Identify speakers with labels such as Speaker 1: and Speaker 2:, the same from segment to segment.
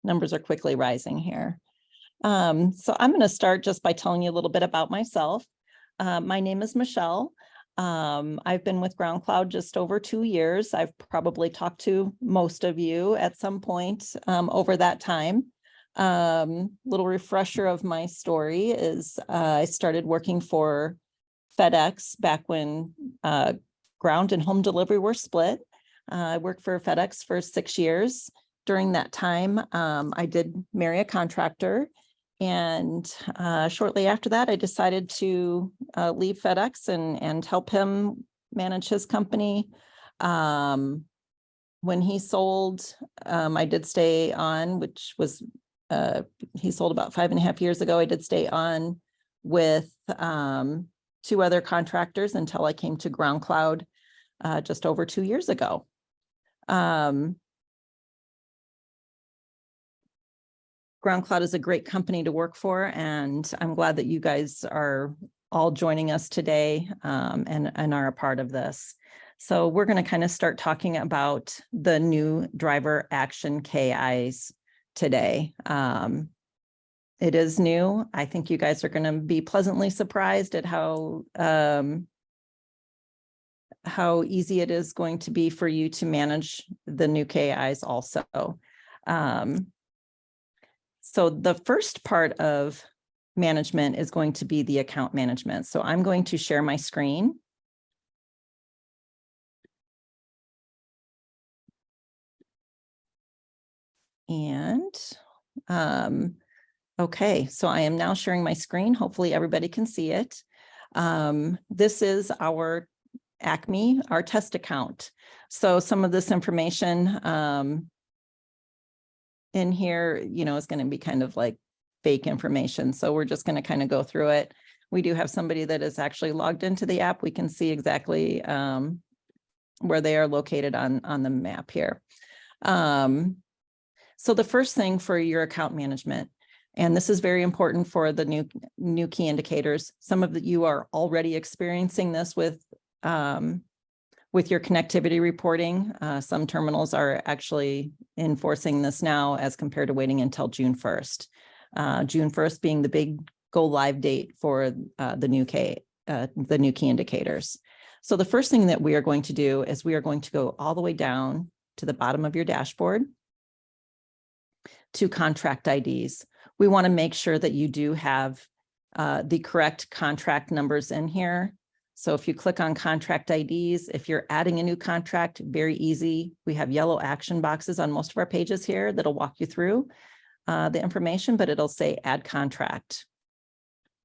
Speaker 1: numbers are quickly rising here. So I'm going to start just by telling you a little bit about myself. My name is Michelle. I've been with GroundCloud just over 2 years. I've probably talked to most of you at some point over that time. Little refresher of my story is I started working for FedEx back when ground and home delivery were split. I worked for FedEx for 6 years. During that time, I did marry a contractor. And shortly after that, I decided to leave FedEx and help him manage his company. When he sold, I did stay on, which was, he sold about 5.5 years ago. I did stay on with 2 other contractors until I came to GroundCloud just over 2 years ago. GroundCloud is a great company to work for, and I'm glad that you guys are all joining us today and are a part of this. So we're going to kind of start talking about the new driver action KIs today. It is new. I think you guys are going to be pleasantly surprised at how easy it is going to be for you to manage the new KIs also. So the first part of management is going to be the account management. So I'm going to share my screen. And okay, so I am now sharing my screen. Hopefully everybody can see it. This is our Acme, our test account. So some of this information in here, you know, is going to be kind of like fake information. So we're just going to kind of go through it. We do have somebody that is actually logged into the app. We can see exactly where they are located on the map here. So the first thing for your account management, and this is very important for the new key indicators. Some of you are already experiencing this with your connectivity reporting. Some terminals are actually enforcing this now as compared to waiting until June 1st. June 1st being the big go live date for the new key indicators. So the first thing that we are going to do is we are going to go all the way down to the bottom of your dashboard to contract IDs. We want to make sure that you do have the correct contract numbers in here. So if you click on contract IDs, if you're adding a new contract, very easy. We have yellow action boxes on most of our pages here that'll walk you through the information, but it'll say add contract.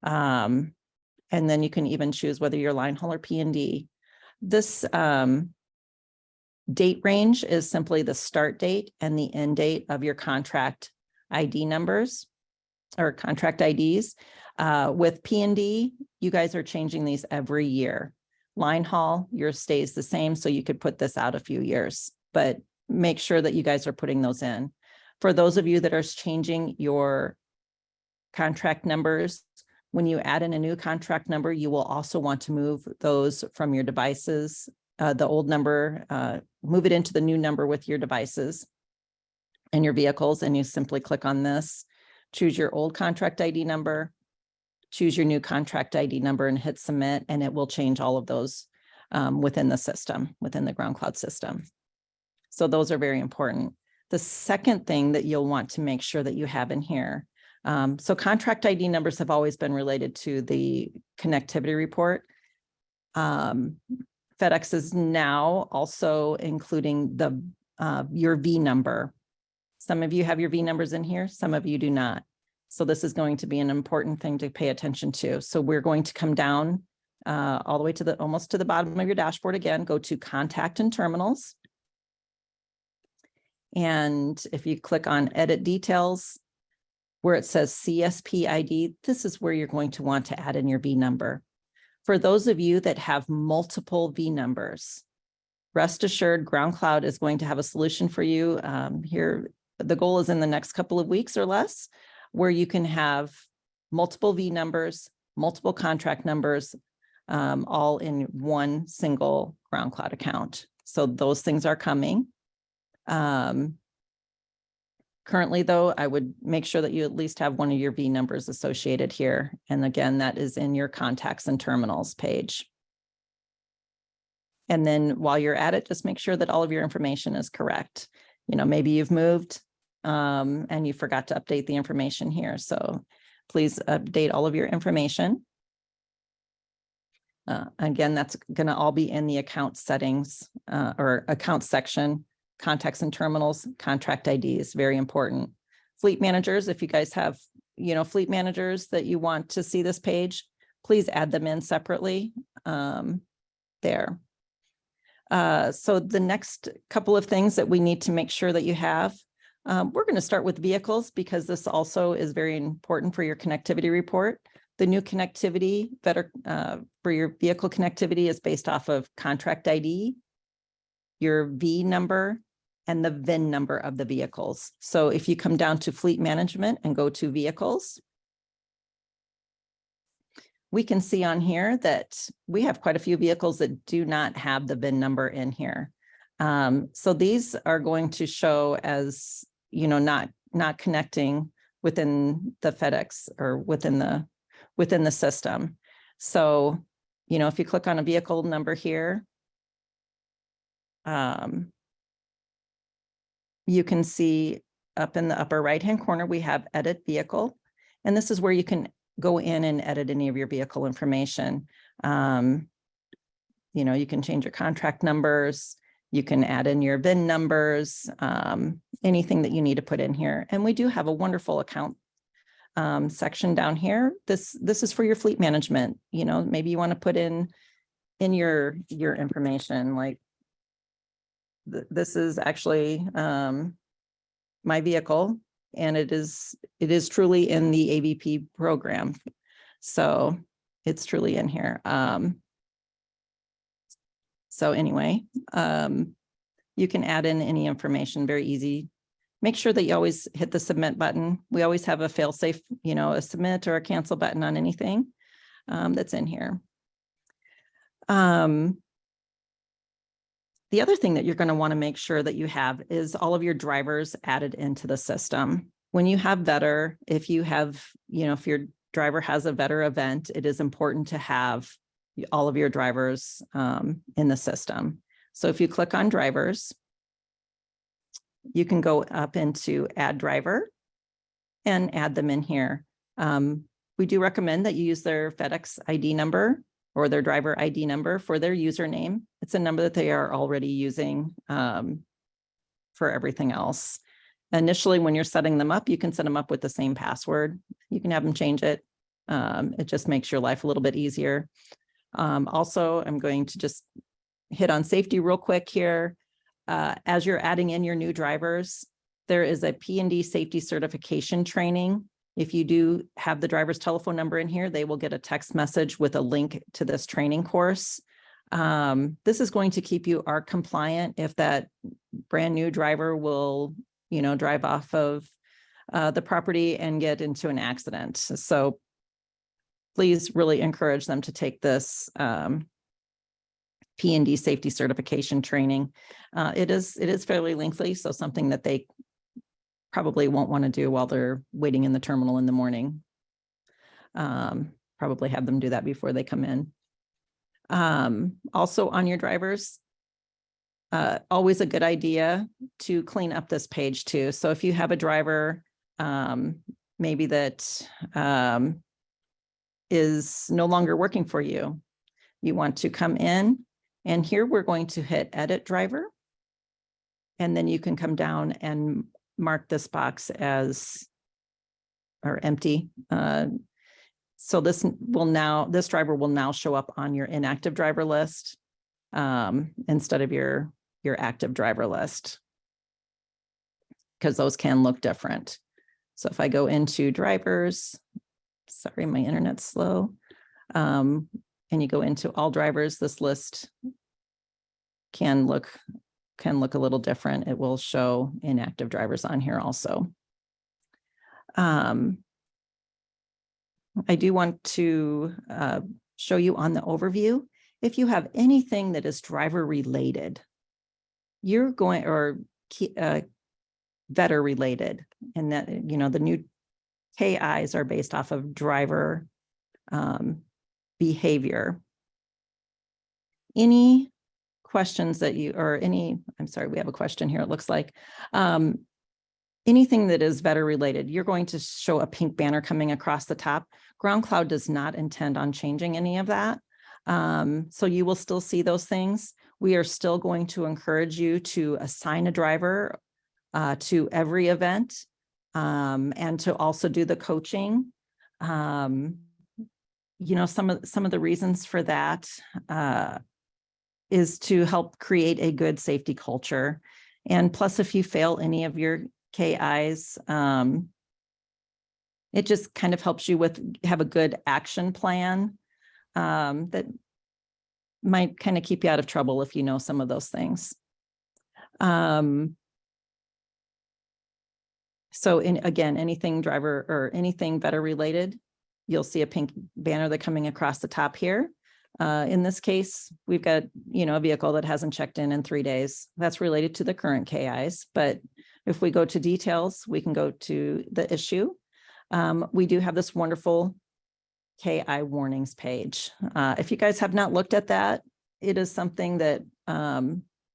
Speaker 1: And then you can even choose whether you're line haul or P&D. This date range is simply the start date and the end date of your contract ID numbers or contract IDs. With P&D, you guys are changing these every year. Line haul, yours stays the same, so you could put this out a few years, but make sure that you guys are putting those in. For those of you that are changing your contract numbers, when you add in a new contract number, you will also want to move those from your devices, the old number, move it into the new number with your devices and your vehicles, and you simply click on this, choose your old contract ID number, choose your new contract ID number and hit submit, and it will change all of those within the system, within the GroundCloud system. So those are very important. The second thing that you'll want to make sure that you have in here, so contract ID numbers have always been related to the connectivity report. FedEx is now also including your V number. Some of you have your V numbers in here, some of you do not. So this is going to be an important thing to pay attention to. So we're going to come down all the way to almost to the bottom of your dashboard again, go to contact and terminals. And if you click on edit details, where it says CSP ID, this is where you're going to want to add in your V number. For those of you that have multiple V numbers, rest assured GroundCloud is going to have a solution for you here. The goal is in the next couple of weeks or less, where you can have multiple V numbers, multiple contract numbers, all in one single GroundCloud account. So those things are coming. Currently, though, I would make sure that you at least have one of your V numbers associated here. And again, that is in your contacts and terminals page. And then while you're at it, just make sure that all of your information is correct. You know, maybe you've moved and you forgot to update the information here. So please update all of your information. Again, that's going to all be in the account settings or account section. Contacts and terminals, contract IDs, very important. Fleet managers, if you guys have, you know, fleet managers that you want to see this page, please add them in separately there. So the next couple of things that we need to make sure that you have, we're going to start with vehicles because this also is very important for your connectivity report. The new connectivity for your vehicle connectivity is based off of contract ID, your V number, and the VIN number of the vehicles. So if you come down to fleet management and go to vehicles, we can see on here that we have quite a few vehicles that do not have the VIN number in here. So these are going to show as, you know, not connecting within the FedEx or within the system. So, you know, if you click on a vehicle number here, you can see up in the upper right-hand corner, we have edit vehicle. And this is where you can go in and edit any of your vehicle information. You know, you can change your contract numbers, you can add in your VIN numbers, anything that you need to put in here. And we do have a wonderful account section down here. This is for your fleet management. You know, maybe you want to put in your information, like this is actually my vehicle, and it is truly in the AVP program. So it's truly in here. So anyway, you can add in any information, very easy. Make sure that you always hit the submit button. We always have a fail-safe, you know, a submit or a cancel button on anything that's in here. The other thing that you're going to want to make sure that you have is all of your drivers added into the system. When you have VEDR, if you have, you know, if your driver has a VEDR event, it is important to have all of your drivers in the system. So if you click on drivers, you can go up into add driver and add them in here. We do recommend that you use their FedEx ID number or their driver ID number for their username. It's a number that they are already using for everything else. Initially, when you're setting them up, you can set them up with the same password. You can have them change it. It just makes your life a little bit easier. Also, I'm going to just hit on safety real quick here. As you're adding in your new drivers, there is a P&D safety certification training. If you do have the driver's telephone number in here, they will get a text message with a link to this training course. This is going to keep you ARC compliant if that brand new driver will, you know, drive off of the property and get into an accident. So please really encourage them to take this P&D safety certification training. It is fairly lengthy, so something that they probably won't want to do while they're waiting in the terminal in the morning. Probably have them do that before they come in. Also on your drivers, always a good idea to clean up this page too. So if you have a driver, maybe that is no longer working for you, you want to come in, and here we're going to hit edit driver. And then you can come down and mark this box as or empty. So this driver will now show up on your inactive driver list instead of your active driver list, because those can look different. So if I go into drivers, sorry, my internet's slow, and you go into all drivers, this list can look a little different. It will show inactive drivers on here also. I do want to show you on the overview, if you have anything that is driver related, you're going, or VEDR related, and that, you know, the new KIs are based off of driver behavior. Any questions that you, or any, I'm sorry, we have a question here, it looks like. Anything that is VEDR related, you're going to show a pink banner coming across the top. GroundCloud does not intend on changing any of that. So you will still see those things. We are still going to encourage you to assign a driver to every event, and to also do the coaching. You know, some of the reasons for that is to help create a good safety culture. And plus, if you fail any of your KIs, it just kind of helps you have a good action plan that might kind of keep you out of trouble if you know some of those things. So again, anything driver or anything VEDR related, you'll see a pink banner that's coming across the top here. In this case, we've got, you know, a vehicle that hasn't checked in 3 days. That's related to the current KIs. But if we go to details, we can go to the issue. We do have this wonderful KI warnings page. If you guys have not looked at that, it is something that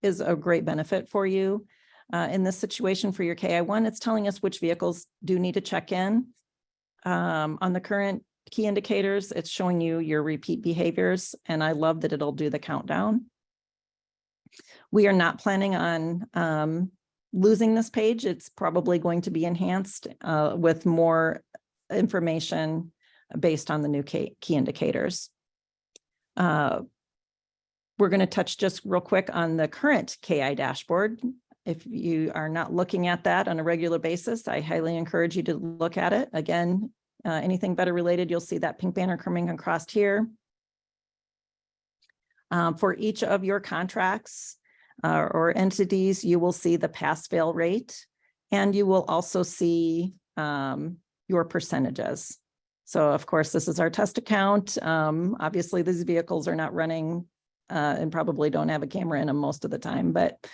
Speaker 1: is a great benefit for you. In this situation for your KI1, it's telling us which vehicles do need to check in. On the current key indicators, it's showing you your repeat behaviors, and I love that it'll do the countdown. We are not planning on losing this page. It's probably going to be enhanced with more information based on the new key indicators. We're going to touch just real quick on the current KI dashboard. If you are not looking at that on a regular basis, I highly encourage you to look at it. Again, anything VEDR related, you'll see that pink banner coming across here. For each of your contracts or entities, you will see the pass-fail rate, and you will also see your percentages. So of course, this is our test account. Obviously, these vehicles are not running and probably don't have a camera in them most of the time, but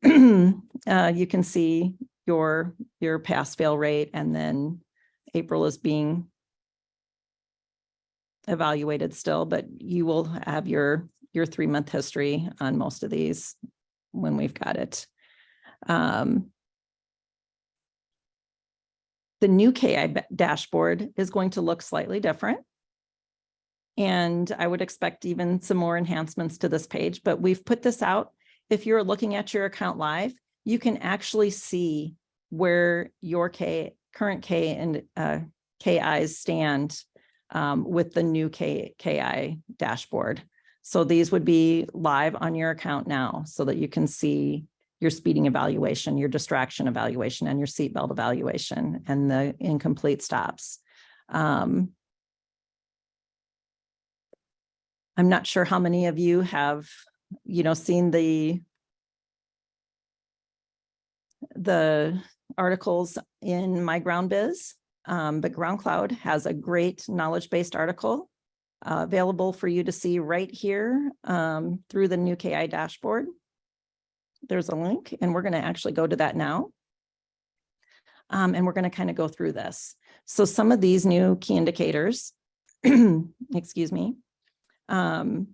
Speaker 1: you can see your pass-fail rate, and then April is being evaluated still, but you will have your 3-month history on most of these when we've got it. The new KI dashboard is going to look slightly different, and I would expect even some more enhancements to this page, but we've put this out. If you're looking at your account live, you can actually see where your current K and KIs stand with the new KI dashboard. So these would be live on your account now so that you can see your speeding evaluation, your distraction evaluation, and your seatbelt evaluation, and the incomplete stops. I'm not sure how many of you have, you know, seen the articles in My Ground Biz, but GroundCloud has a great knowledge-based article available for you to see right here through the new KI dashboard. There's a link, and we're going to actually go to that now. And we're going to kind of go through this. So some of these new key indicators, excuse me, we're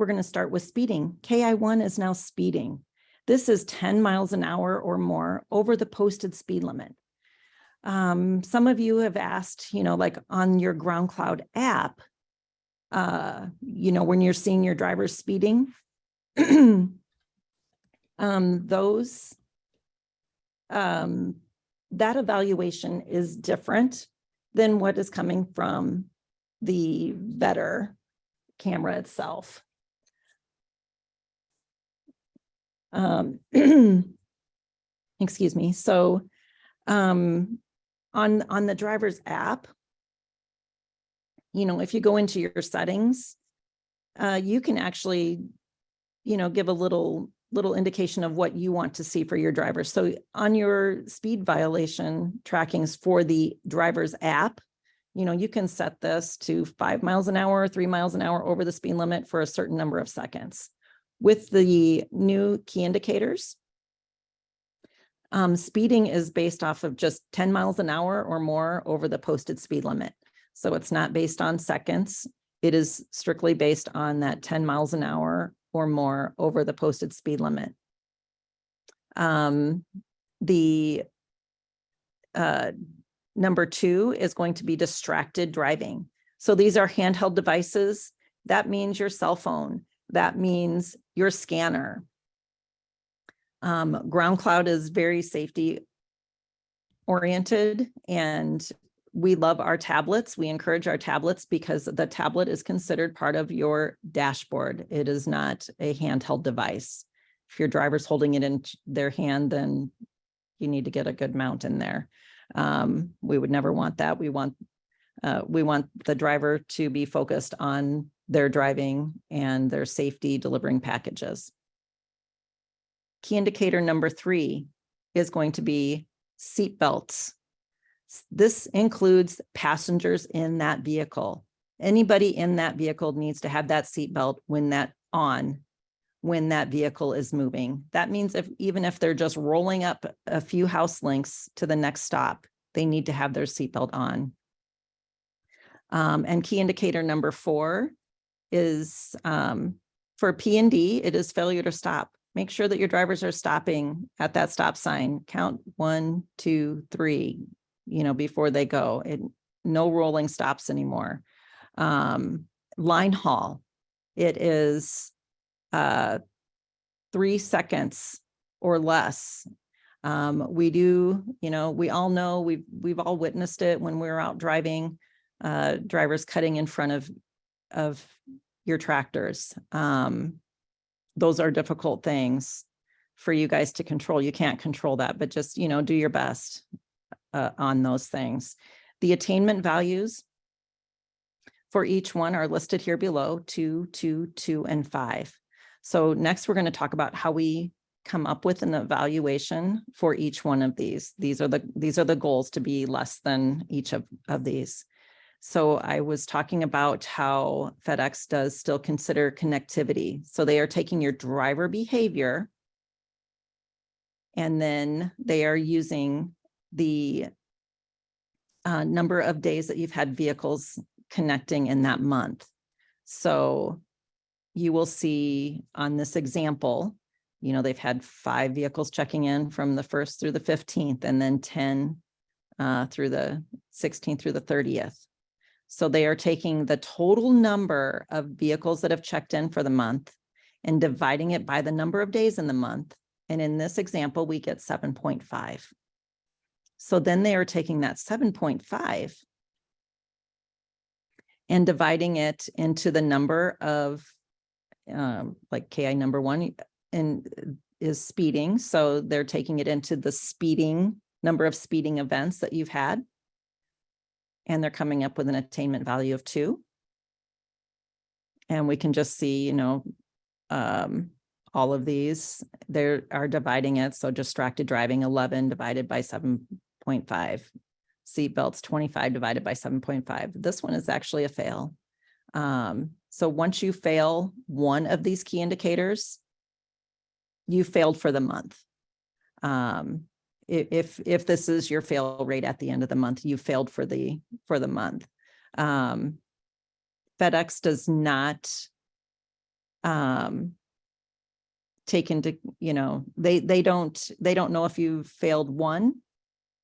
Speaker 1: going to start with speeding. KI1 is now speeding. This is 10 miles an hour or more over the posted speed limit. Some of you have asked, you know, like on your GroundCloud app, you know, when you're seeing your drivers speeding, that evaluation is different than what is coming from the VEDR camera itself. Excuse me. So on the driver's app, you know, if you go into your settings, you can actually, you know, give a little indication of what you want to see for your drivers. So on your speed violation trackings for the driver's app, you know, you can set this to 5 miles an hour, 3 miles an hour over the speed limit for a certain number of seconds. With the new key indicators, Speeding is based off of just 10 miles an hour or more over the posted speed limit. So it's not based on seconds. It is strictly based on that 10 miles an hour or more over the posted speed limit. The number 2 is going to be distracted driving. So these are handheld devices. That means your cell phone. That means your scanner. GroundCloud is very safety oriented, and we love our tablets. We encourage our tablets because the tablet is considered part of your dashboard. It is not a handheld device. If your driver's holding it in their hand, then you need to get a good mount in there. We would never want that. We want the driver to be focused on their driving and their safety delivering packages. Key indicator number 3 is going to be seat belts. This includes passengers in that vehicle. Anybody in that vehicle needs to have that seat belt when that vehicle is moving. That means even if they're just rolling up a few house lengths to the next stop, they need to have their seatbelt on. And key indicator number 4 is for P&D, it is failure to stop. Make sure that your drivers are stopping at that stop sign. Count 1, 2, 3, before they go. No rolling stops anymore. Line haul, it is 3 seconds or less. We all know, we've all witnessed it when we're out driving, drivers cutting in front of your tractors. Those are difficult things for you guys to control. You can't control that, but just, do your best on those things. The attainment values for each one are listed here below, 2, 2, 2, and 5. So next we're going to talk about how we come up with an evaluation for each one of these. These are the goals to be less than each of these. So I was talking about how FedEx does still consider connectivity. So they are taking your driver behavior and then they are using the number of days that you've had vehicles connecting in that month. So you will see on this example, they've had 5 vehicles checking in from the 1st through the 15th, and then 10 through the 16th through the 30th. So they are taking the total number of vehicles that have checked in for the month and dividing it by the number of days in the month. And in this example, we get 7.5. So then they are taking that 7.5 and dividing it into the number of, like KI number 1 is speeding. So they're taking it into the number of speeding events that you've had. And they're coming up with an attainment value of 2. And we can just see, all of these, they are dividing it. So distracted driving, 11 divided by 7.5. Seatbelts, 25 divided by 7.5. This one is actually a fail. So once you fail one of these key indicators, you failed for the month. If this is your fail rate at the end of the month, you failed for the month. FedEx does not take into, they don't know if you failed one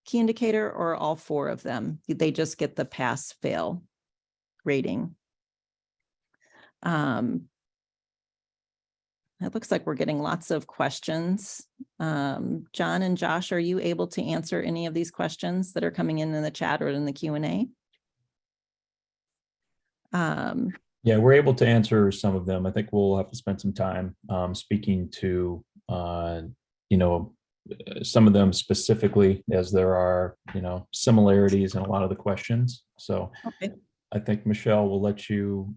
Speaker 1: key indicator or all 4 of them. They just get the pass fail rating. It looks like we're getting lots of questions. John and Josh, are you able to answer any of these questions that are coming in the chat or in the Q&A?
Speaker 2: Yeah, we're able to answer some of them. I think we'll have to spend some time speaking to, some of them specifically, as there are, similarities in a lot of the questions. So
Speaker 1: okay.
Speaker 2: I think, Michelle, we'll let you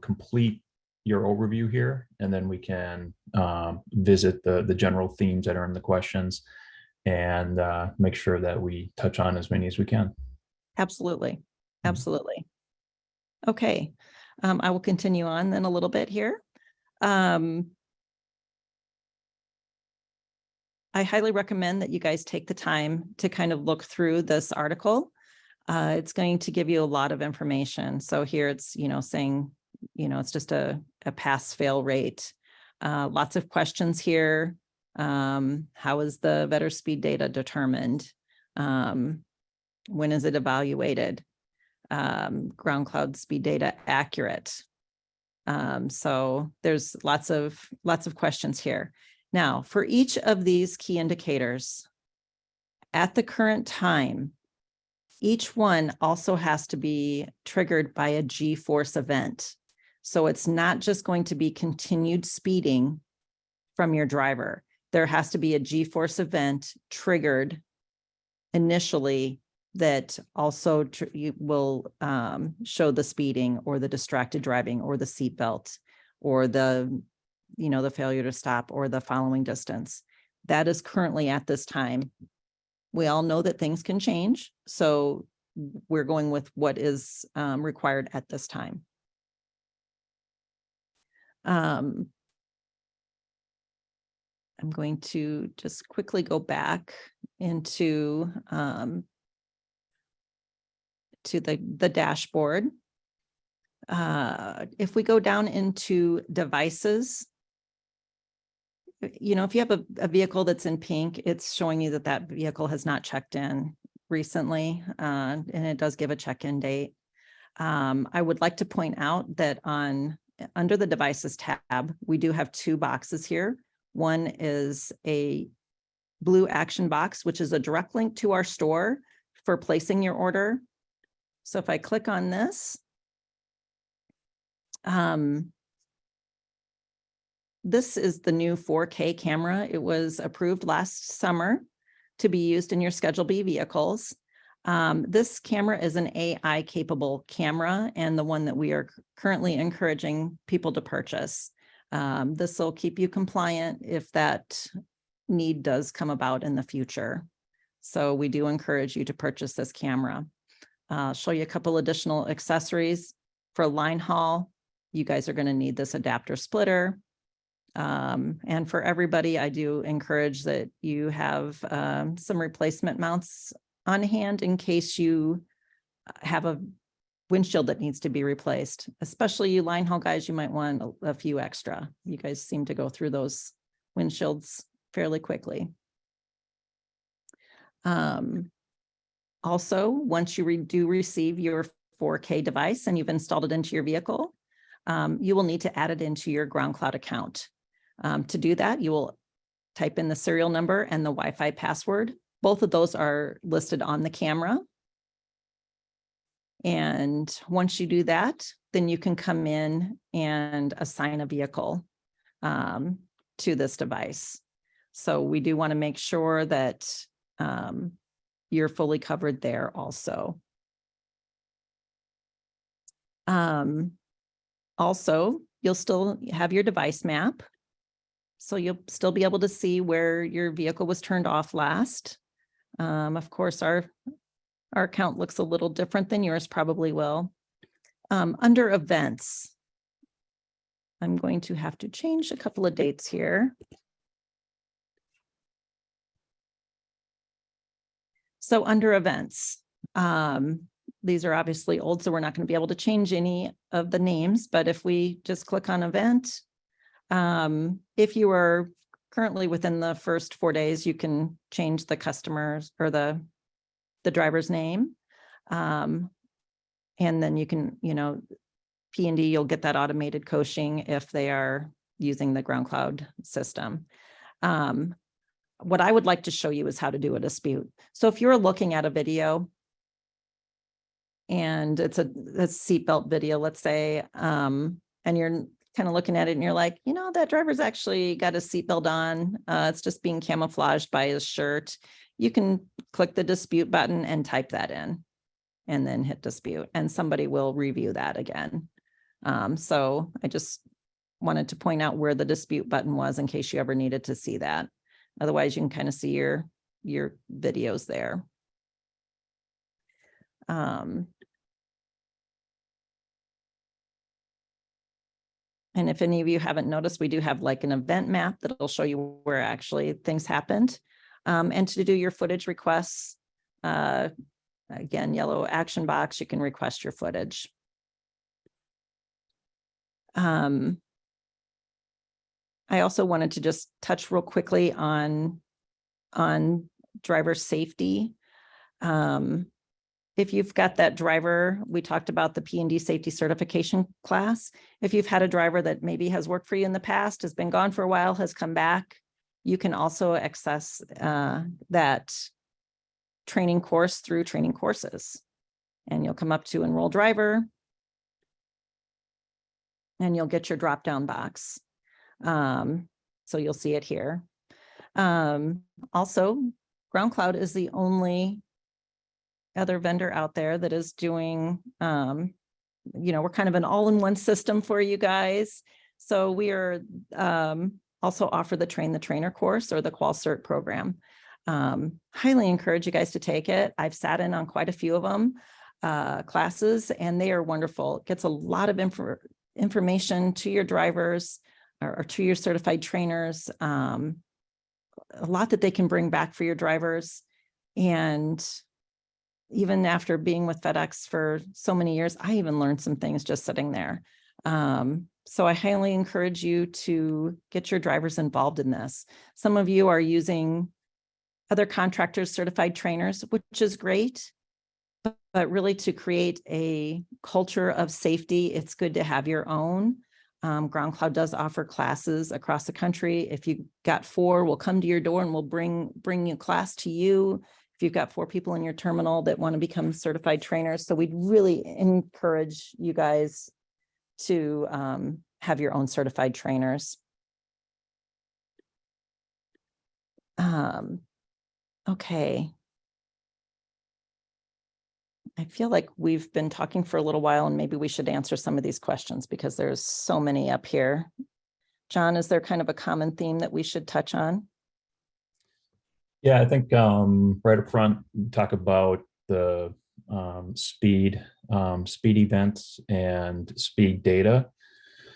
Speaker 2: complete your overview here, and then we can visit the general themes that are in the questions and make sure that we touch on as many as we can.
Speaker 1: Absolutely. Absolutely. Okay. I will continue on then a little bit here. I highly recommend that you guys take the time to kind of look through this article. It's going to give you a lot of information. So here it's, saying, it's just a pass-fail rate. Lots of questions here. How is the VEDR speed data determined? When is it evaluated? GroundCloud speed data accurate? So there's lots of questions here. Now, for each of these key indicators, at the current time, each one also has to be triggered by a G-force event. So it's not just going to be continued speeding from your driver. There has to be a G-force event triggered initially that also will show the speeding or the distracted driving or the seatbelt or the failure to stop or the following distance. That is currently at this time. We all know that things can change, so we're going with what is required at this time. I'm going to just quickly go back into to the dashboard. If we go down into devices, if you have a vehicle that's in pink, it's showing you that vehicle has not checked in recently, and it does give a check-in date. I would like to point out that under the devices tab, we do have two boxes here. One is a blue action box, which is a direct link to our store for placing your order. So if I click on this, this is the new 4K camera. It was approved last summer to be used in your Schedule B vehicles. This camera is an AI capable camera and the one that we are currently encouraging people to purchase. This will keep you compliant if that need does come about in the future. So we do encourage you to purchase this camera. I'll show you a couple additional accessories. For line haul, you guys are going to need this adapter splitter. And for everybody, I do encourage that you have some replacement mounts on hand in case you have a windshield that needs to be replaced. Especially you line haul guys, you might want a few extra. You guys seem to go through those windshields fairly quickly. Also, once you do receive your 4K device and you've installed it into your vehicle, you will need to add it into your GroundCloud account. To do that, you will type in the serial number and the Wi-Fi password. Both of those are listed on the camera. And once you do that, then you can come in and assign a vehicle to this device. So we do want to make sure that you're fully covered there also. Also, you'll still have your device map. So you'll still be able to see where your vehicle was turned off last. Of course, our account looks a little different than yours probably will. Under events, I'm going to have to change a couple of dates here. So under events, these are obviously old, so we're not going to be able to change any of the names, but if we just click on event, if you are currently within the first 4 days, you can change the customer's or the driver's name. And then you can, P&D, you'll get that automated coaching if they are using the GroundCloud system. What I would like to show you is how to do a dispute. So if you're looking at a video and it's a seatbelt video, let's say, and you're kind of looking at it and you're like, that driver's actually got a seatbelt on. It's just being camouflaged by his shirt. You can click the dispute button and type that in and then hit dispute, and somebody will review that again. So I just wanted to point out where the dispute button was in case you ever needed to see that. Otherwise, you can kind of see your videos there. And if any of you haven't noticed, we do have like an event map that'll show you where actually things happened. And to do your footage requests, again, yellow action box, you can request your footage. I also wanted to just touch real quickly on driver safety. If you've got that driver, we talked about the P&D safety certification class. If you've had a driver that maybe has worked for you in the past, has been gone for a while, has come back, you can also access that training course through training courses. And you'll come up to enroll driver, and you'll get your drop-down box. So you'll see it here. Also, GroundCloud is the only other vendor out there that is doing, we're kind of an all-in-one system for you guys. So we are also offer the Train the Trainer course or the Qual Cert program. Highly encourage you guys to take it. I've sat in on quite a few of them classes, and they are wonderful. It gets a lot of information to your drivers or to your certified trainers, a lot that they can bring back for your drivers. And even after being with FedEx for so many years, I even learned some things just sitting there. So I highly encourage you to get your drivers involved in this. Some of you are using other contractors, certified trainers, which is great, but really to create a culture of safety, it's good to have your own. GroundCloud does offer classes across the country. If you got 4, we'll come to your door and we'll bring you class to you. If you've got 4 people in your terminal that want to become certified trainers. So we'd really encourage you guys to have your own certified trainers. Okay. I feel like we've been talking for a little while, and maybe we should answer some of these questions because there's so many up here. John, is there kind of a common theme that we should touch on?
Speaker 2: Yeah, I think right up front, talk about the speed events and speed data.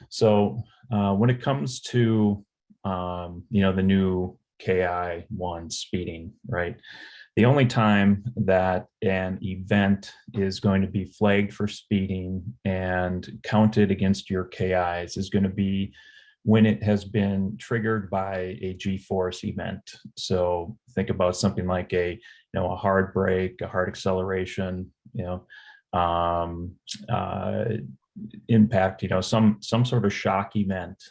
Speaker 2: So when it comes to the new KI-1 speeding, right? The only time that an event is going to be flagged for speeding and counted against your KIs is going to be when it has been triggered by a G-force event. So think about something like a hard brake, a hard acceleration, impact, some sort of shock event,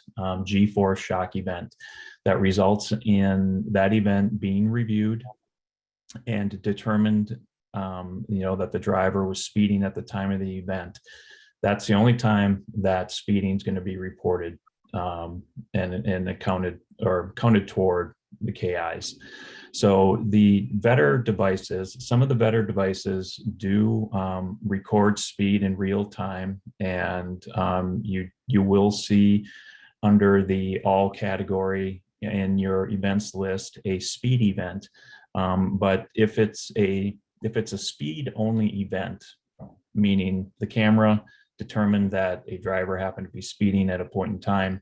Speaker 2: G-force shock event that results in that event being reviewed and determined, that the driver was speeding at the time of the event. That's the only time that speeding is going to be reported and accounted toward the KIs. So the VEDR devices, some of the VEDR devices do record speed in real time, and you will see under the all category in your events list a speed event. But if it's a speed only event, meaning the camera determined that a driver happened to be speeding at a point in time,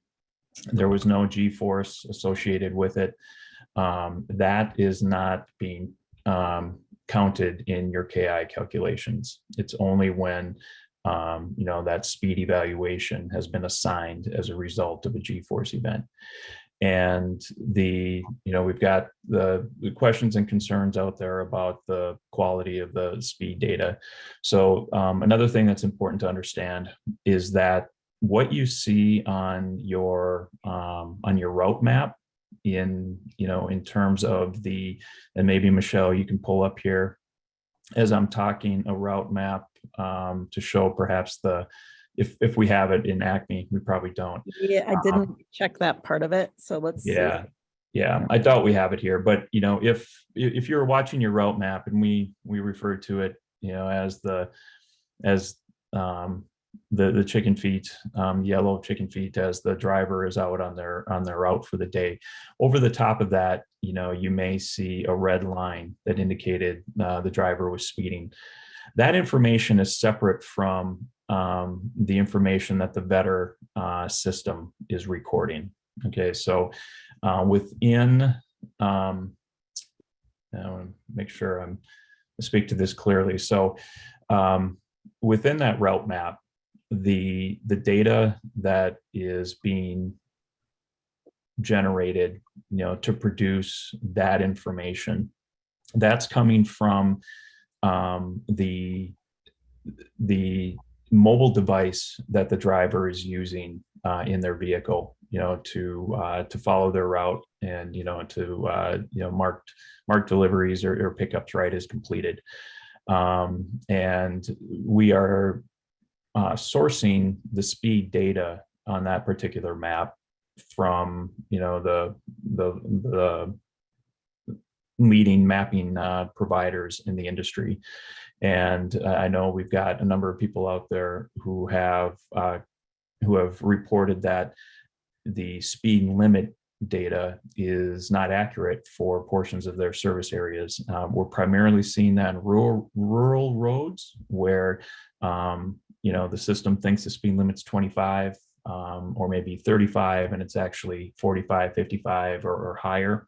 Speaker 2: there was no G-force associated with it, that is not being counted in your KI calculations. It's only when that speed evaluation has been assigned as a result of a G-force event. And we've got the questions and concerns out there about the quality of the speed data. So another thing that's important to understand is that what you see on your route map in terms of and maybe Michelle, you can pull up here as I'm talking a route map to show perhaps if we have it in Acme. We probably don't.
Speaker 1: Yeah, I didn't check that part of it. So let's see.
Speaker 2: Yeah, I thought we have it here, but if you're watching your route map, and we refer to it as the chicken feet, yellow chicken feet, as the driver is out on their route for the day. Over the top of that, you may see a red line that indicated the driver was speeding. That information is separate from the information that the VEDR system is recording. Okay, so within, I want to make sure I speak to this clearly. So within that route map, the data that is being generated, to produce that information, that's coming from the mobile device that the driver is using in their vehicle, to follow their route and to mark deliveries or pickups right as completed. And we are sourcing the speed data on that particular map from the leading mapping providers in the industry. And I know we've got a number of people out there who have reported that the speed limit data is not accurate for portions of their service areas. We're primarily seeing that in rural roads where the system thinks the speed limit's 25 or maybe 35, and it's actually 45, 55 or higher.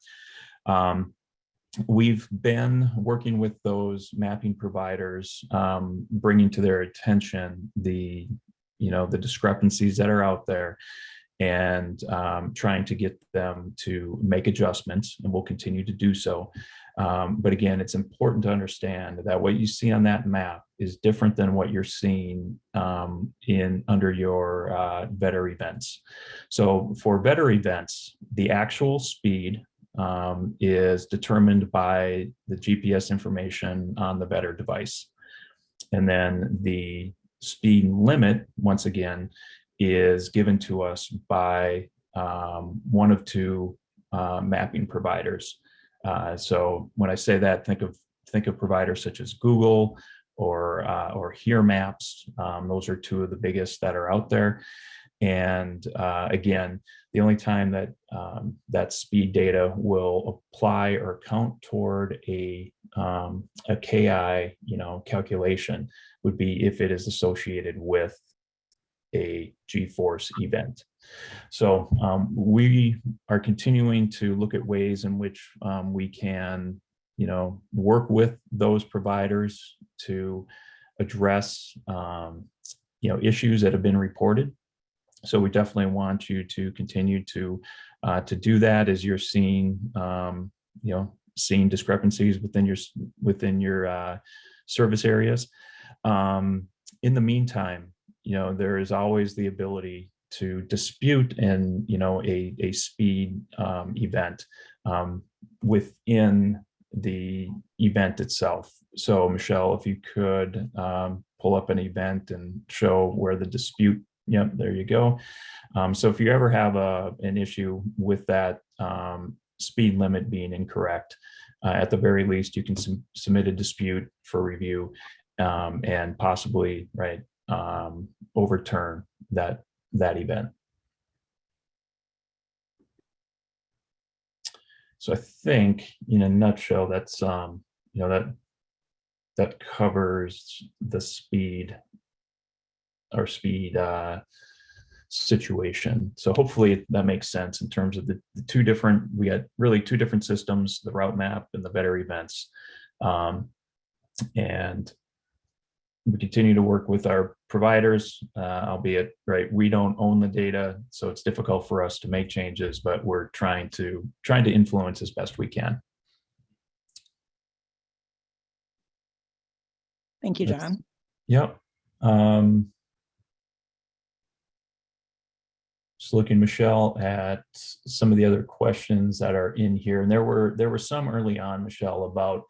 Speaker 2: We've been working with those mapping providers, bringing to their attention the discrepancies that are out there, and trying to get them to make adjustments, and we'll continue to do so. But again, it's important to understand that what you see on that map is different than what you're seeing under your VEDR events. So for VEDR events, the actual speed is determined by the GPS information on the VEDR device. And then the speed limit, once again, is given to us by one of two mapping providers. So when I say that, think of providers such as Google or Here Maps. Those are two of the biggest that are out there. And again, the only time that that speed data will apply or count toward a KI, calculation would be if it is associated with a G-force event. So we are continuing to look at ways in which we can, work with those providers to address, issues that have been reported. So we definitely want you to continue to do that as you're seeing, seeing discrepancies within your service areas. In the meantime, there is always the ability to dispute a speed event within the event itself. So Michelle, if you could pull up an event and show where the dispute. Yep, there you go. So if you ever have an issue with that speed limit being incorrect, at the very least, you can submit a dispute for review and possibly overturn that event. So I think, in a nutshell, that's that covers the speed situation. So hopefully that makes sense in terms of the two different. We got really two different systems: the route map and the VEDR events, and we continue to work with our providers, albeit we don't own the data, so it's difficult for us to make changes, but we're trying to influence as best we can.
Speaker 1: Thank you, John.
Speaker 2: Yep. Just looking, Michelle, at some of the other questions that are in here, and there were some early on, Michelle, about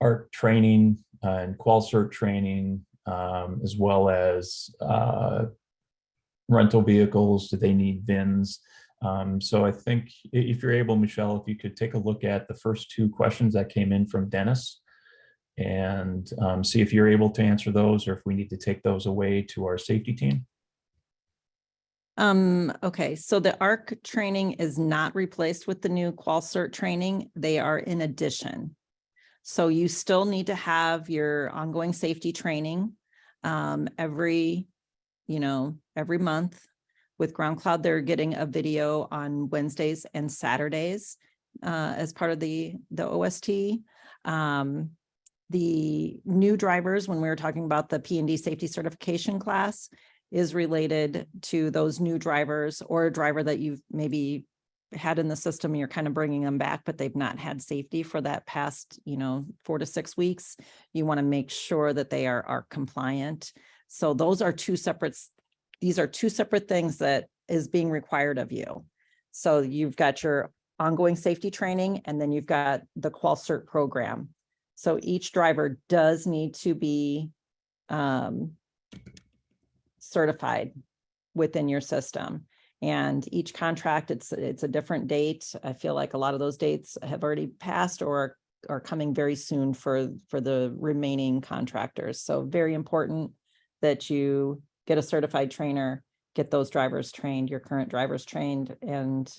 Speaker 2: ARC training and QualCert training, as well as rental vehicles. Do they need VINs? So I think if you're able, Michelle, if you could take a look at the first two questions that came in from Dennis and see if you're able to answer those, or if we need to take those away to our safety team.
Speaker 1: Okay, so the ARC training is not replaced with the new QualCert training. They are in addition. So you still need to have your ongoing safety training every month. With GroundCloud, they're getting a video on Wednesdays and Saturdays as part of the OST. The new drivers, when we were talking about the P&D safety certification class, is related to those new drivers, or a driver that you've maybe had in the system, you're kind of bringing them back, but they've not had safety for that past, 4 to 6 weeks. You want to make sure that they are compliant. So these are two separate things that is being required of you. So you've got your ongoing safety training, and then you've got the Qual Cert program. So each driver does need to be certified within your system. And each contract, it's a different date. I feel like a lot of those dates have already passed or are coming very soon for the remaining contractors. So very important that you get a certified trainer, get those drivers trained, your current drivers trained, and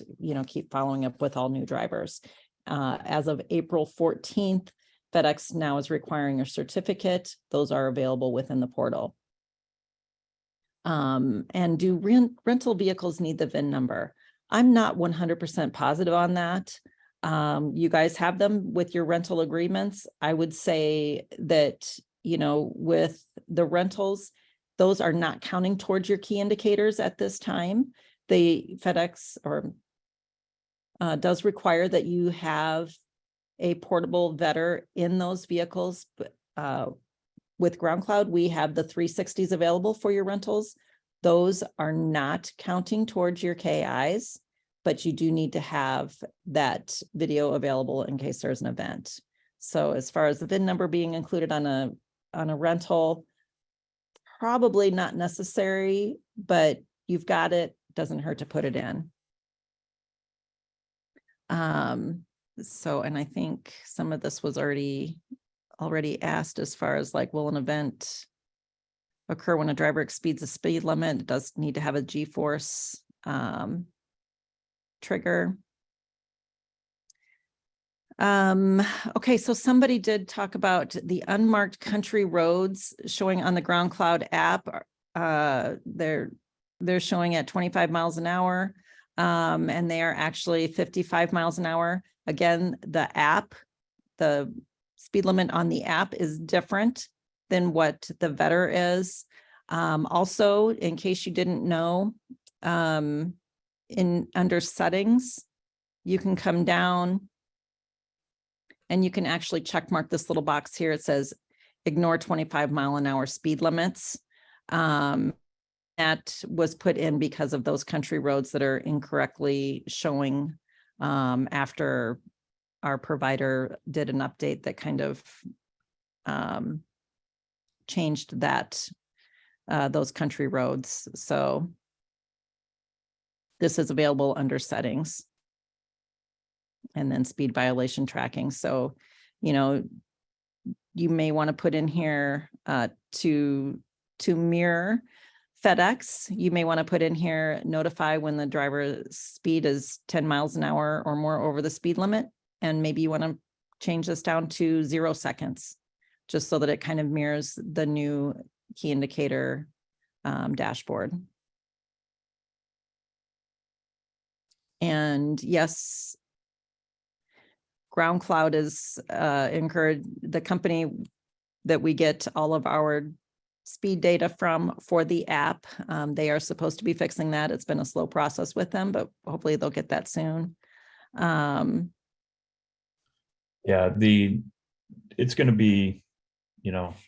Speaker 1: keep following up with all new drivers. As of April 14th, FedEx now is requiring a certificate. Those are available within the portal. And do rental vehicles need the VIN number? I'm not 100% positive on that. You guys have them with your rental agreements. I would say that, with the rentals, those are not counting towards your key indicators at this time. The FedEx does require that you have a portable VEDR in those vehicles. With GroundCloud, we have the 360s available for your rentals. Those are not counting towards your KIs, but you do need to have that video available in case there's an event. So as far as the VIN number being included on a rental, probably not necessary, but you've got it. Doesn't hurt to put it in. And I think some of this was already asked as far as like, will an event occur when a driver exceeds the speed limit? It does need to have a G-force trigger. Okay, so somebody did talk about the unmarked country roads showing on the GroundCloud app. They're showing at 25 miles an hour, and they are actually 55 miles an hour. Again, the speed limit on the app is different than what the VEDR is. Also, in case you didn't know, under settings, you can come down and you can actually check mark this little box here. It says ignore 25 mile an hour speed limits. That was put in because of those country roads that are incorrectly showing after our provider did an update that kind of changed that those country roads. So this is available under settings and then speed violation tracking. So, you may want to put in here to mirror FedEx. You may want to put in here, notify when the driver's speed is 10 miles an hour or more over the speed limit. And maybe you want to change this down to 0 seconds, just so that it kind of mirrors the new key indicator dashboard. And yes, GroundCloud is encouraged, the company that we get all of our speed data from for the app. They are supposed to be fixing that. It's been a slow process with them, but hopefully they'll get that soon.
Speaker 2: Yeah, it's going to be,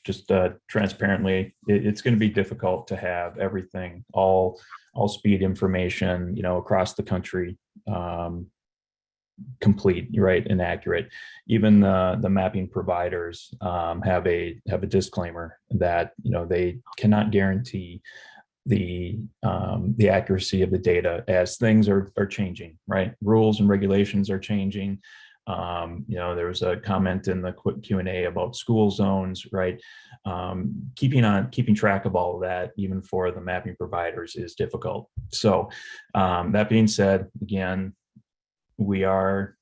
Speaker 2: just transparently, it's going to be difficult to have everything, all speed information, across the country, complete, right, and accurate. Even the mapping providers have a disclaimer that they cannot guarantee the accuracy of the data as things are changing, right? Rules and regulations are changing. There was a comment in the quick Q&A about school zones, right? Keeping track of all of that, even for the mapping providers, is difficult. So that being said, again, we are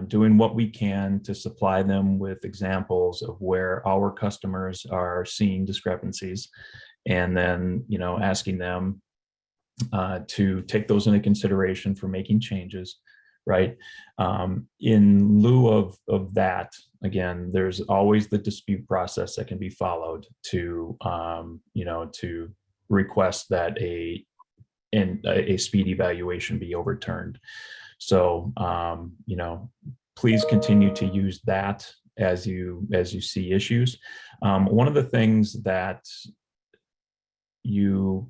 Speaker 2: doing what we can to supply them with examples of where our customers are seeing discrepancies, and then, asking them to take those into consideration for making changes, right? In lieu of that, again, there's always the dispute process that can be followed to, to request that a speed evaluation be overturned. So, please continue to use that as you see issues. One of the things that you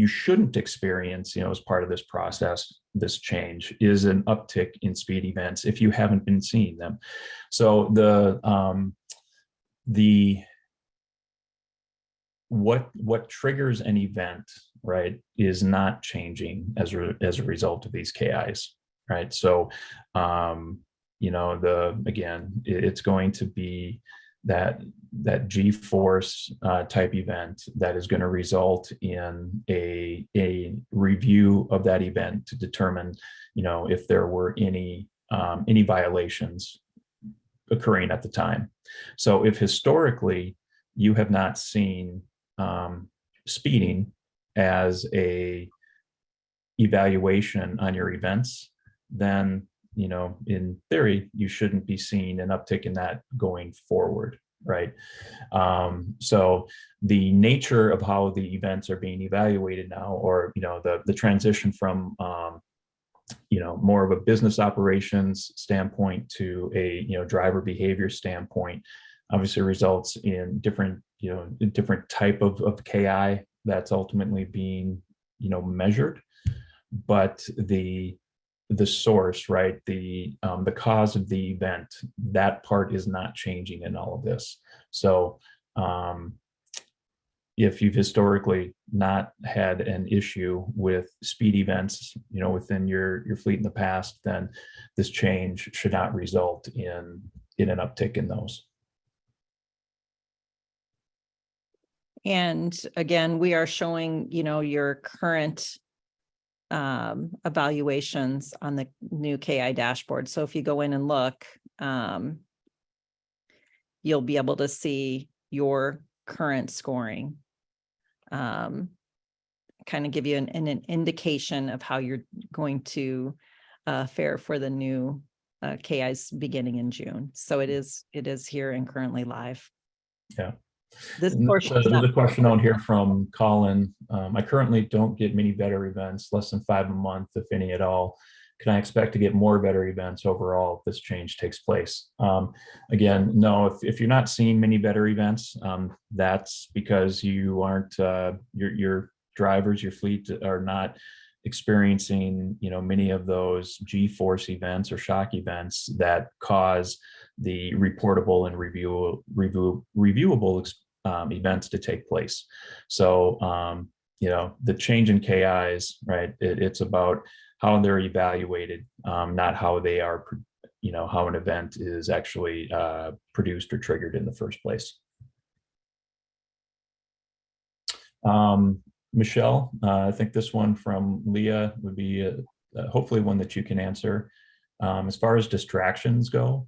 Speaker 2: shouldn't experience, as part of this process, this change, is an uptick in speed events if you haven't been seeing them. So what triggers an event, right, is not changing as a result of these KIs, right? So, it's going to be that G-force type event that is going to result in a review of that event to determine, if there were any violations occurring at the time. So if historically you have not seen speeding as a evaluation on your events, then, in theory, you shouldn't be seeing an uptick in that going forward, right? So the nature of how the events are being evaluated now, or, the transition from, more of a business operations standpoint to a, driver behavior standpoint, obviously results in different type of KI that's ultimately being, measured. But the source, right, the cause of the event, that part is not changing in all of this. So if you've historically not had an issue with speed events, within your fleet in the past, then this change should not result in an uptick in those.
Speaker 1: And again, we are showing, your current evaluations on the new KI dashboard. So if you go in and look, you'll be able to see your current scoring, kind of give you an indication of how you're going to fare for the new KIs beginning in June. So it is here and currently live.
Speaker 2: Yeah.
Speaker 1: This portion.
Speaker 2: There's a question on here from Colin. I currently don't get many VEDR events, less than 5 a month, if any at all. Can I expect to get more VEDR events overall if this change takes place? Again, no, if you're not seeing many VEDR events, that's because you aren't, your drivers, your fleet are not experiencing, many of those G-force events or shock events that cause the reportable and reviewable events to take place. So, the change in KIs, right, it's about how they're evaluated, not how they are, how an event is actually produced or triggered in the first place. Michelle, I think this one from Leah would be hopefully one that you can answer. As far as distractions go,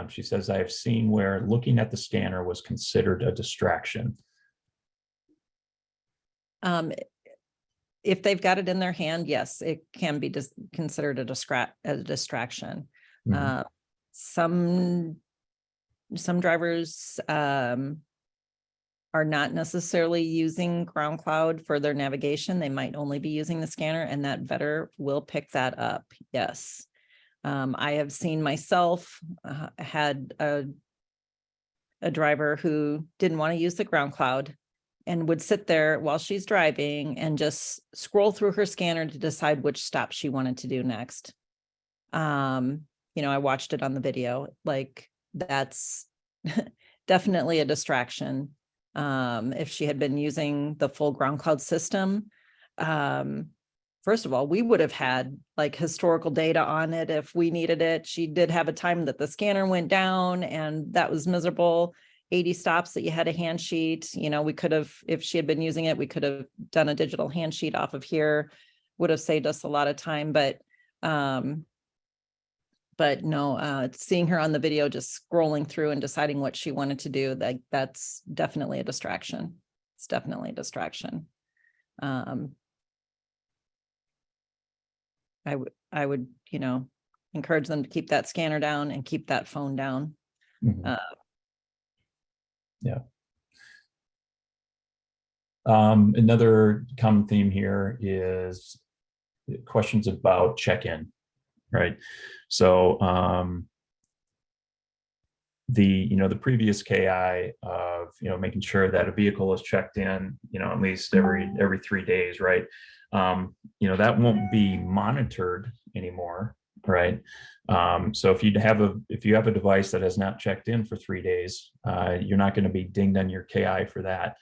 Speaker 2: she says, I have seen where looking at the scanner was considered a distraction.
Speaker 1: If they've got it in their hand, yes, it can be considered a distraction. Mm-hmm. Some drivers are not necessarily using GroundCloud for their navigation. They might only be using the scanner, and that VEDR will pick that up. Yes. I have seen myself had a driver who didn't want to use the GroundCloud and would sit there while she's driving and just scroll through her scanner to decide which stop she wanted to do next. I watched it on the video. Like, that's definitely a distraction. If she had been using the full GroundCloud system, first of all, we would have had like historical data on it if we needed it. She did have a time that the scanner went down, and that was miserable. 80 stops that you had a hand sheet. We could have, if she had been using it, we could have done a digital hand sheet off of here, would have saved us a lot of time. But But no, seeing her on the video, just scrolling through and deciding what she wanted to do, that's definitely a distraction. It's definitely a distraction. I would, encourage them to keep that scanner down and keep that phone down.
Speaker 2: Mhm. Yeah. Another common theme here is questions about check-in, right? So the previous KI of making sure that a vehicle is checked in at least every 3 days, right? That won't be monitored anymore, right? So if you have a device that has not checked in for 3 days, you're not going to be dinged on your KI for that.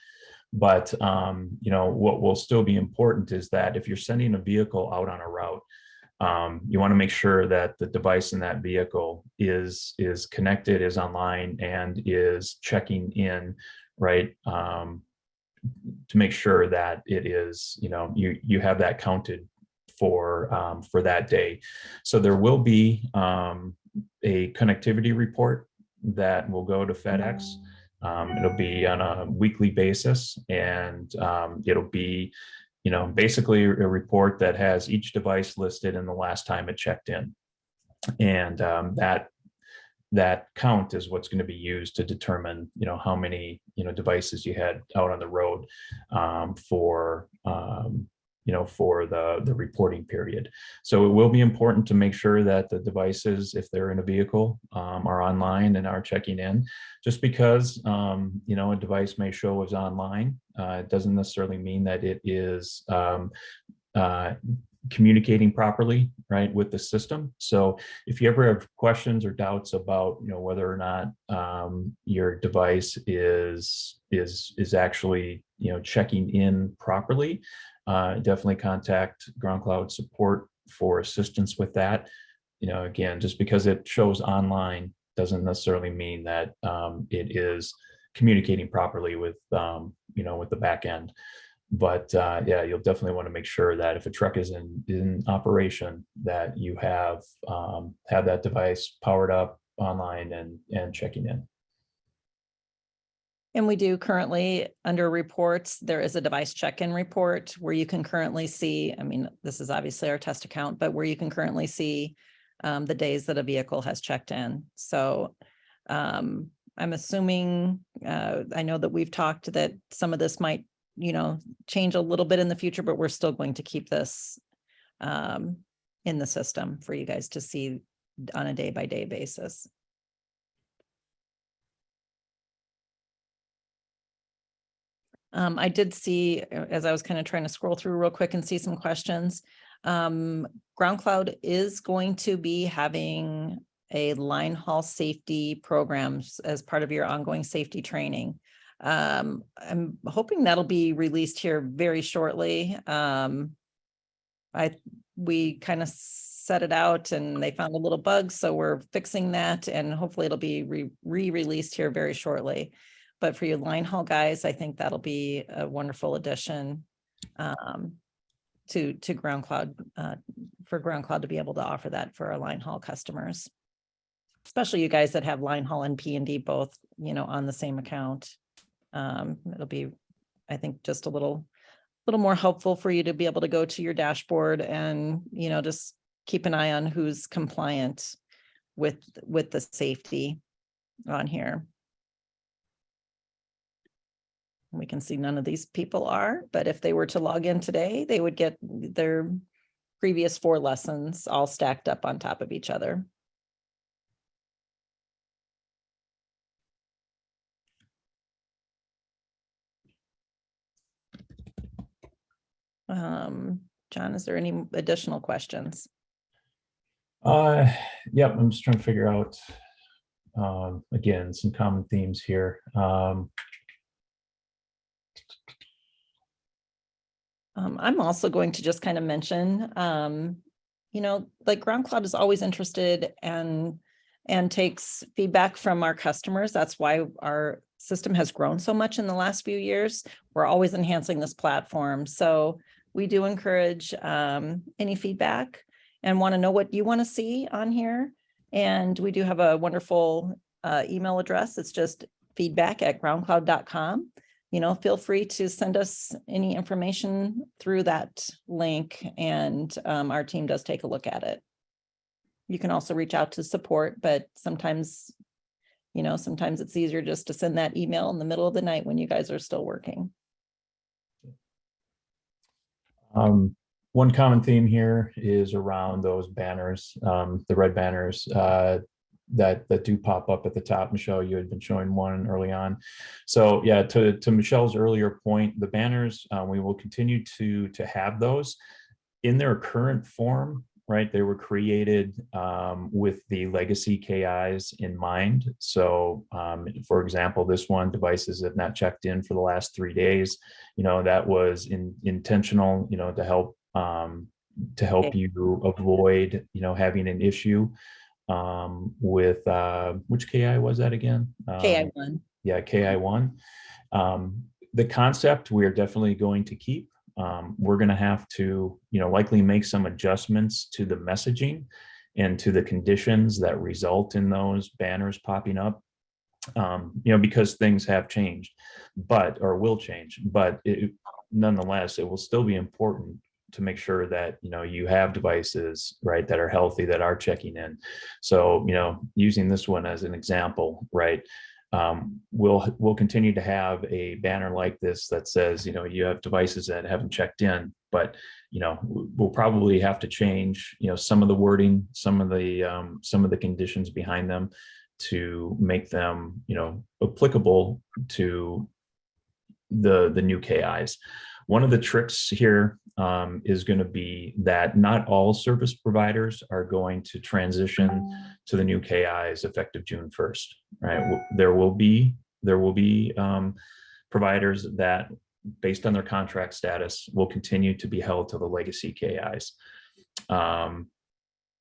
Speaker 2: But what will still be important is that if you're sending a vehicle out on a route, you want to make sure that the device in that vehicle is connected, is online, and is checking in, right? To make sure that it is, you have that counted for that day. So there will be a connectivity report that will go to FedEx. It'll be on a weekly basis, and it'll be basically a report that has each device listed and the last time it checked in. And that count is what's going to be used to determine, how many, devices you had out on the road for the reporting period. So it will be important to make sure that the devices, if they're in a vehicle, are online and are checking in. Just because a device may show as online, it doesn't necessarily mean that it is communicating properly, right, with the system. So if you ever have questions or doubts about whether or not your device is actually checking in properly, definitely contact GroundCloud support for assistance with that. Again, just because it shows online doesn't necessarily mean that it is communicating properly with with the back end. But yeah, you'll definitely want to make sure that if a truck is in operation, that you have that device powered up, online, and checking in.
Speaker 1: And we do currently, under reports, there is a device check-in report where you can currently see, this is obviously our test account, but where you can currently see the days that a vehicle has checked in. So I'm assuming, I know that we've talked that some of this might change a little bit in the future, but we're still going to keep this in the system for you guys to see on a day-by-day basis. I did see, as I was kind of trying to scroll through real quick and see some questions, GroundCloud is going to be having a line haul safety programs as part of your ongoing safety training. I'm hoping that'll be released here very shortly. We kind of set it out and they found a little bug, so we're fixing that, and hopefully it'll be re-released here very shortly. But for your line haul guys, I think that'll be a wonderful addition to GroundCloud, for GroundCloud to be able to offer that for our line haul customers, especially you guys that have line haul and P&D both, on the same account. It'll be, I think, just a little more helpful for you to be able to go to your dashboard and, just keep an eye on who's compliant with the safety on here. We can see none of these people are, but if they were to log in today, they would get their previous 4 lessons all stacked up on top of each other. John, is there any additional questions?
Speaker 2: Yep, I'm just trying to figure out, again, some common themes here.
Speaker 1: I'm also going to just kind of mention, like GroundCloud is always interested and takes feedback from our customers. That's why our system has grown so much in the last few years. We're always enhancing this platform. So we do encourage any feedback and want to know what you want to see on here. And we do have a wonderful email address. It's just feedback@groundcloud.com. Feel free to send us any information through that link, and our team does take a look at it. You can also reach out to support, but sometimes it's easier just to send that email in the middle of the night when you guys are still working.
Speaker 2: One common theme here is around those banners, the red banners that do pop up at the top. Michelle, you had been showing one early on. So yeah, to Michelle's earlier point, the banners, we will continue to have those in their current form. Right, they were created with the legacy KIs in mind. So, for example, this one, devices have not checked in for the last 3 days. That was intentional. To help you avoid having an issue with which KI was that again?
Speaker 1: KI1.
Speaker 2: Yeah, KI1. The concept we are definitely going to keep. We're going to have to, likely make some adjustments to the messaging and to the conditions that result in those banners popping up, because things have changed, or will change. But nonetheless, it will still be important to make sure that, you have devices, right, that are healthy, that are checking in. So, using this one as an example, right, we'll continue to have a banner like this that says, you have devices that haven't checked in, but, we'll probably have to change, some of the wording, some of the conditions behind them to make them, applicable to the new KIs. One of the tricks here is going to be that not all service providers are going to transition to the new KIs effective June 1st. Right, there will be providers that, based on their contract status, will continue to be held to the legacy KIs.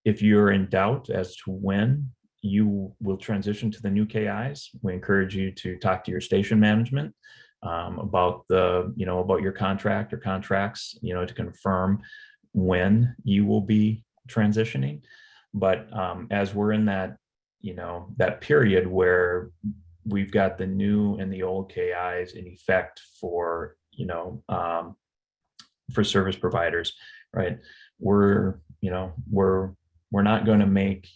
Speaker 2: If you're in doubt as to when you will transition to the new KIs, we encourage you to talk to your station management about about your contract or contracts, to confirm when you will be transitioning. But as we're in that, that period where we've got the new and the old KIs in effect for, for service providers, right? We're not going to make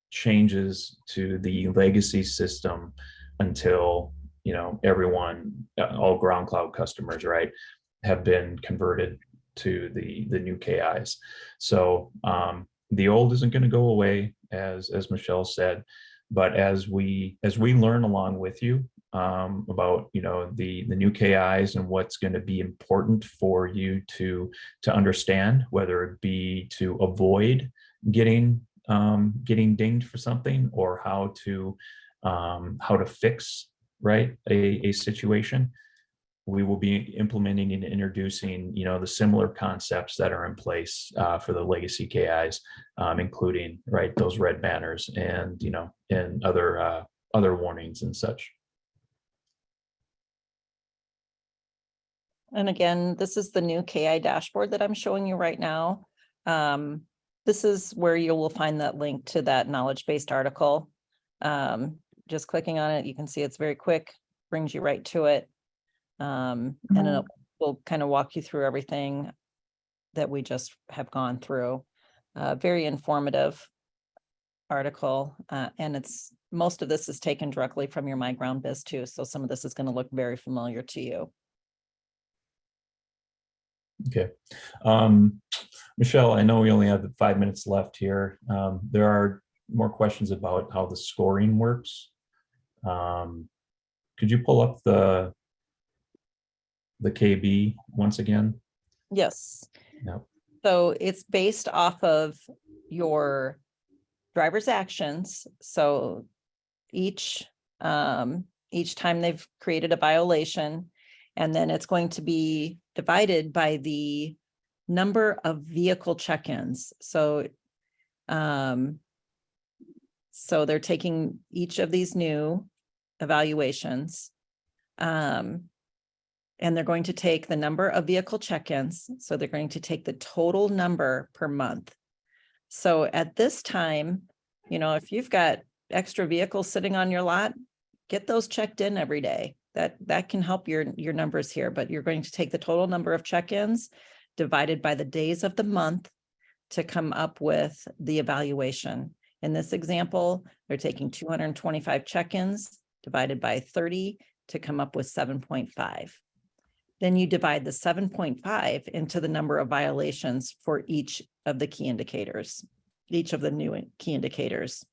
Speaker 2: changes to the legacy system until everyone, all GroundCloud customers, right, have been converted to the new KIs. So the old isn't going to go away, as Michelle said, but as we learn along with you about the new KIs and what's going to be important for you to understand, whether it be to avoid getting dinged for something, or how to fix, right, a situation, we will be implementing and introducing, the similar concepts that are in place for the legacy KIs, including, right, those red banners and, and other warnings and such.
Speaker 1: And again, this is the new KI dashboard that I'm showing you right now. This is where you will find that link to that knowledge-based article. Just clicking on it, you can see it's very quick, brings you right to it. And it will kind of walk you through everything that we just have gone through. Very informative article. And most of this is taken directly from your MyGroundBiz too. So some of this is going to look very familiar to you.
Speaker 2: Okay. Michelle, I know we only have 5 minutes left here. There are more questions about how the scoring works. Could you pull up the KB once again?
Speaker 1: Yes.
Speaker 2: Yep.
Speaker 1: So it's based off of your driver's actions. So each time they've created a violation, and then it's going to be divided by the number of vehicle check-ins. So they're taking each of these new evaluations, and they're going to take the number of vehicle check-ins. So they're going to take the total number per month. So at this time, You know, if you've got extra vehicles sitting on your lot, get those checked in every day. That can help your numbers here, but you're going to take the total number of check-ins divided by the days of the month to come up with the evaluation. In this example, they're taking 225 check-ins divided by 30 to come up with 7.5. Then you divide the 7.5 into the number of violations for each of the key indicators, each of the new key indicators.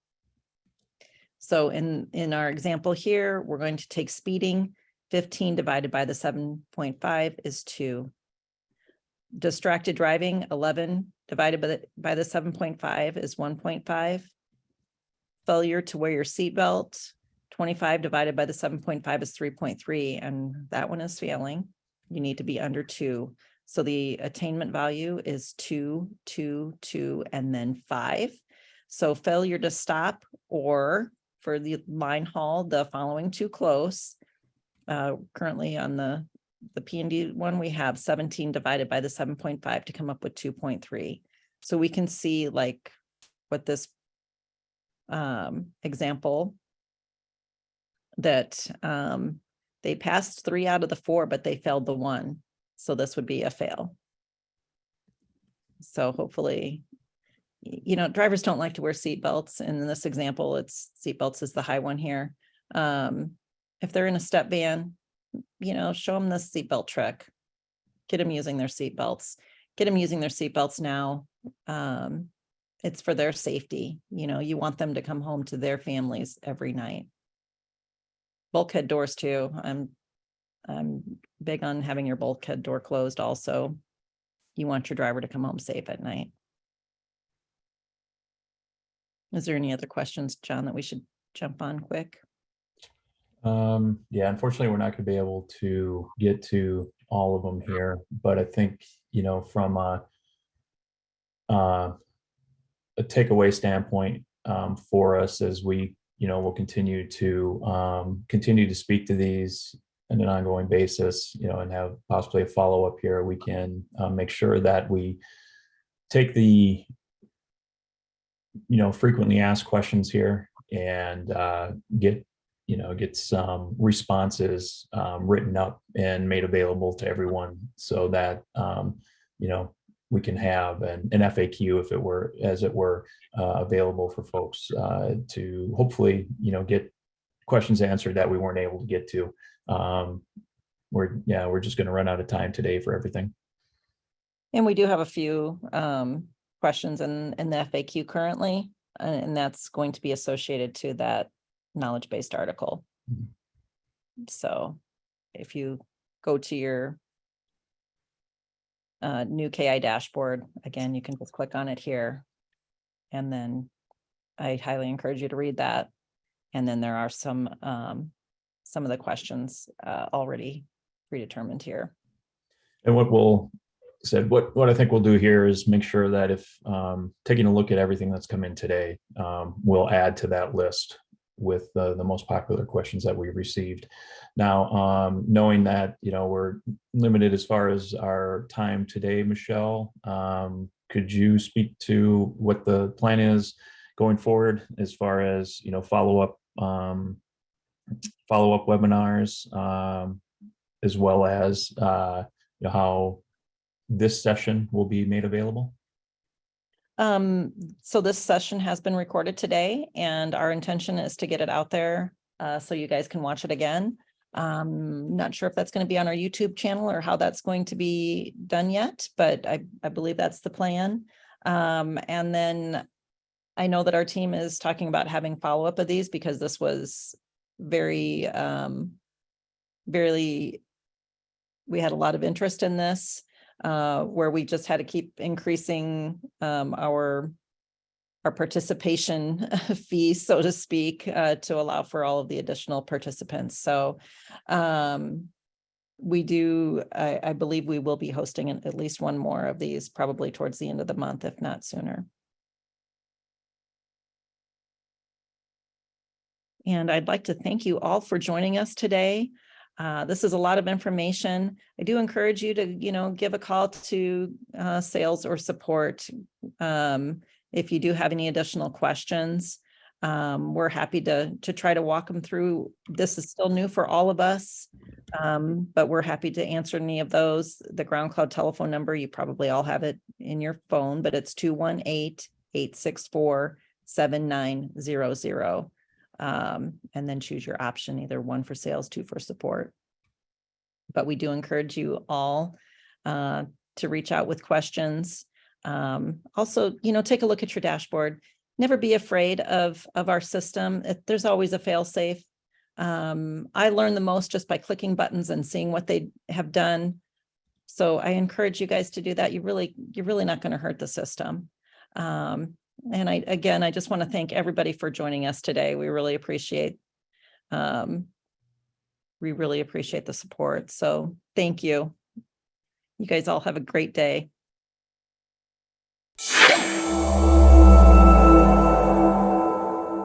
Speaker 1: So in our example here, we're going to take speeding. 15 divided by the 7.5 is 2. Distracted driving, 11 divided by the 7.5 is 1.5. Failure to wear your seatbelt, 25 divided by the 7.5 is 3.3, and that one is failing. You need to be under 2. So the attainment value is 2, 2, 2, and then 5. So failure to stop, or for the line haul, the following too close. Currently on the P&D one, we have 17 divided by the 7.5 to come up with 2.3. So we can see like what this example that they passed 3 out of the 4, but they failed the 1. So this would be a fail. So hopefully, you know, drivers don't like to wear seatbelts. And in this example, it's seatbelts is the high one here. If they're in a step van, you know, show them the seatbelt trick. Get them using their seatbelts. Get them using their seatbelts now. It's for their safety. You know, you want them to come home to their families every night. Bulkhead doors too. I'm big on having your bulkhead door closed also. You want your driver to come home safe at night. Is there any other questions, John, that we should jump on quick?
Speaker 2: Yeah, unfortunately, we're not going to be able to get to all of them here, but I think, you know, from a takeaway standpoint for us, as we, you know, will continue to speak to these on an ongoing basis, you know, and have possibly a follow-up here, we can make sure that we take the, you know, frequently asked questions here and get some responses written up and made available to everyone, so that you know, we can have an FAQ, if it were, as it were, available for folks to hopefully, you know, get questions answered that we weren't able to get to. We're just going to run out of time today for everything.
Speaker 1: And we do have a few questions in the FAQ currently, and that's going to be associated to that knowledge-based article.
Speaker 2: Mhm.
Speaker 1: So if you go to your new KI dashboard, again, you can just click on it here. And then I highly encourage you to read that. And then there are some of the questions already predetermined here.
Speaker 2: And what I think we'll do here is make sure that if taking a look at everything that's come in today, we'll add to that list with the most popular questions that we received. Now, knowing that, you know, we're limited as far as our time today, Michelle, could you speak to what the plan is going forward as far as, you know, follow-up webinars, as well as you know, how this session will be made available?
Speaker 1: So this session has been recorded today, and our intention is to get it out there so you guys can watch it again. Not sure if that's going to be on our YouTube channel or how that's going to be done yet, but I believe that's the plan. And then I know that our team is talking about having follow-up of these, because this was very, we had a lot of interest in this. Where we just had to keep increasing our participation fees, so to speak, to allow for all of the additional participants. So we do, I believe we will be hosting at least one more of these, probably towards the end of the month, if not sooner. And I'd like to thank you all for joining us today. This is a lot of information. I do encourage you to, you know, give a call to sales or support if you do have any additional questions. We're happy to try to walk them through. This is still new for all of us, but we're happy to answer any of those. The GroundCloud telephone number, you probably all have it in your phone, but it's 218-864-7900. And then choose your option, either 1 for sales, 2 for support. But we do encourage you all to reach out with questions. Also, take a look at your dashboard. Never be afraid of our system. There's always a fail safe. I learn the most just by clicking buttons and seeing what they have done. So I encourage you guys to do that. You're really not going to hurt the system. And I just want to thank everybody for joining us today. We really appreciate the support. So thank you. You guys all have a great day.